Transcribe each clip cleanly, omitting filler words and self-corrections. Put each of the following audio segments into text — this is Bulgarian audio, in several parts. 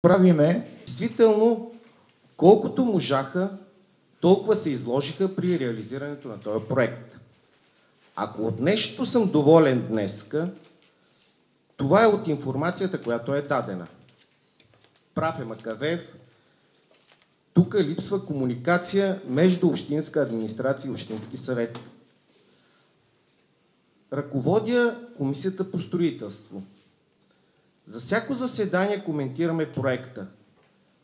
правиме. Действително, колкото можаха, толкова се изложиха при реализирането на този проект. Ако от нещо съм доволен днеска, това е от информацията, която е дадена. Прав е Макавеев, тук липсва комуникация между общинска администрация и общински съвет. Ръководя комисията по строителство. За всяко заседание коментираме проекта.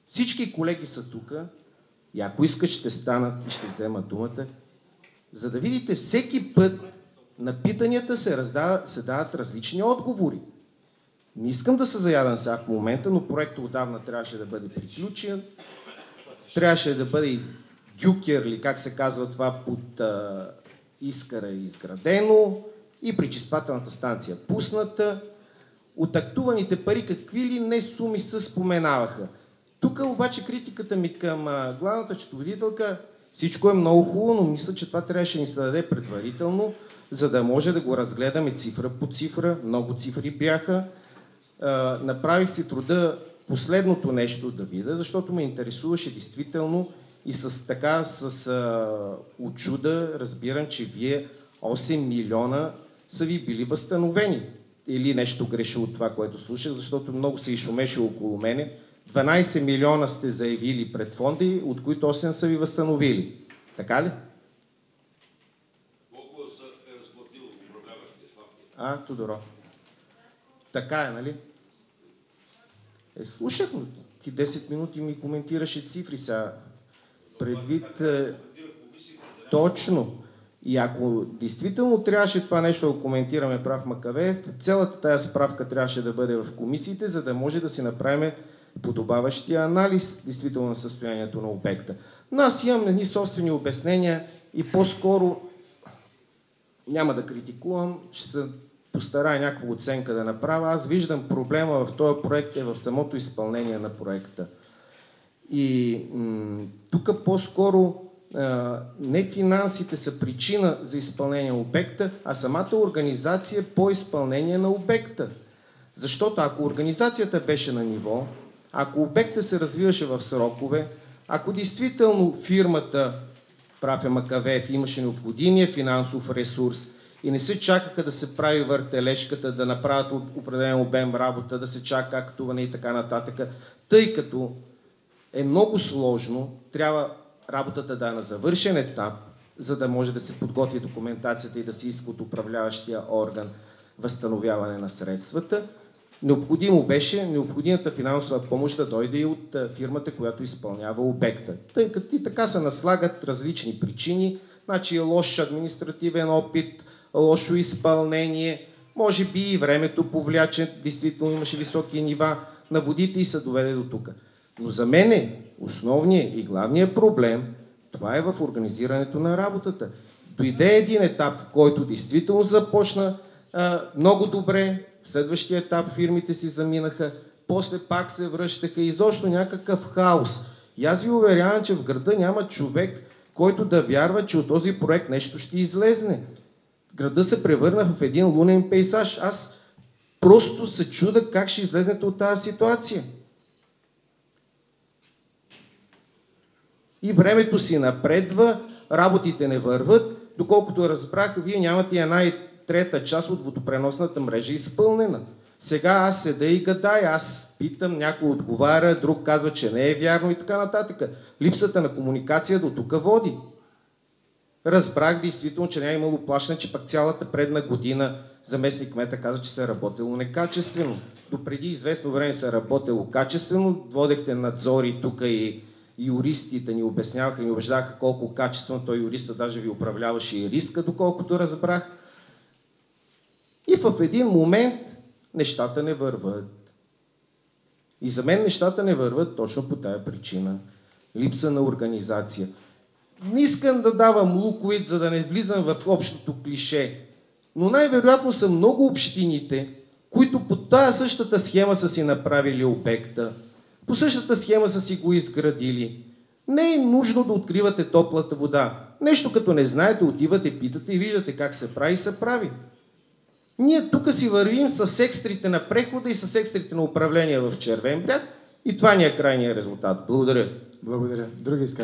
Всички колеги са тук и ако искат ще станат и ще вземат думата, за да видите всеки път на питанията се дават различни отговори. Не искам да се заядам сега в момента, но проектът отдавна трябваше да бъде приключен. Трябваше да бъде и дюкер, или как се казва това, под Искъра изградено и пречиствателната станция пусната. От актуваните пари какви ли не суми се споменаваха. Тук обаче критиката ми към главната счетоводителка, всичко е много хубаво, но мисля, че това трябваше да ни се даде предварително, за да може да го разгледаме цифра по цифра. Много цифри бяха. Направих си труда последното нещо да видя, защото ме интересуваше действително и с учуда разбирам, че вие 8 милиона са ви били възстановени. Или нещо греша от това, което слушах, защото много се изшумеше около мене. 12 милиона сте заявили пред фонди, от които 8 са ви възстановили. Така ли? Колко е разплатил управляващия Славки? Тодоро. Така е, нали? Слушах, но ти 10 минути ми коментираше цифри сега. Предвид... Точно. И ако действително трябваше това нещо да коментираме, прав Макавеев, цялата тая справка трябваше да бъде в комисиите, за да може да си направим подобаващия анализ действително на състоянието на обекта. Но аз имам едни собствени обяснения и по-скоро няма да критикувам, ще се постарая някаква оценка да направя. Аз виждам проблема в този проект е в самото изпълнение на проекта. И тук по-скоро не финансите са причина за изпълнение на обекта, а самата организация по изпълнение на обекта. Защото ако организацията беше на ниво, ако обекта се развиваше в срокове, ако действително фирмата, прав е Макавеев, имаше необходимия финансов ресурс и не се чакаха да се прави въртележката, да направят определен обем работа, да се чака актуване и така нататък, тъй като е много сложно, трябва работата да е на завършен етап, за да може да се подготви документацията и да се иска от управляващия орган възстановяване на средствата. Необходимо беше необходимата финансова помощ да дойде и от фирмата, която изпълнява обекта. Тъй като и така се наслагат различни причини, значи лош административен опит, лошо изпълнение, може би и времето повляче, действително имаше високи нива на водите и се доведе до тук. Но за мен основният и главният проблем, това е в организирането на работата. Дойде един етап, в който действително започна много добре, в следващия етап фирмите си заминаха, после пак се връщаха и изобщо някакъв хаос. И аз ви уверявам, че в града няма човек, който да вярва, че от този проект нещо ще излезне. Града се превърна в един лунен пейзаж. Аз просто се чуда как ще излезнете от тази ситуация. И времето си напредва, работите не върват, доколкото разбрах, вие нямате 1/3 част от водопреносната мрежа изпълнена. Сега аз седа и гадая, аз питам, някой отговаря, друг казва, че не е вярно и така нататък. Липсата на комуникация до тук води. Разбрах действително, че не е имало плащане, че пък цялата предна година заместник кмета каза, че се е работило некачествено. Допреди известно време се е работило качествено, водехте надзори тук и юристите ни обясняваха и ни убеждаваха колко качествено той юриста даже ви управляваше и риска, доколкото разбрах. И в един момент нещата не върват. И за мен нещата не върват точно по тая причина. Липса на организация. Не искам да давам луковит, за да не влизам в общото клише, но най-вероятно са много общините, които по тая същата схема са си направили обекта, по същата схема са си го изградили. Не е нужно да откривате топлата вода. Нещо като не знаете, отивате, питате и виждате как се прави и се прави. Ние тук си вървим с екстрите на прехода и с екстрите на управление в Червен бряг И това ни е крайният резултат. Благодаря. Благодаря. Други изказвания?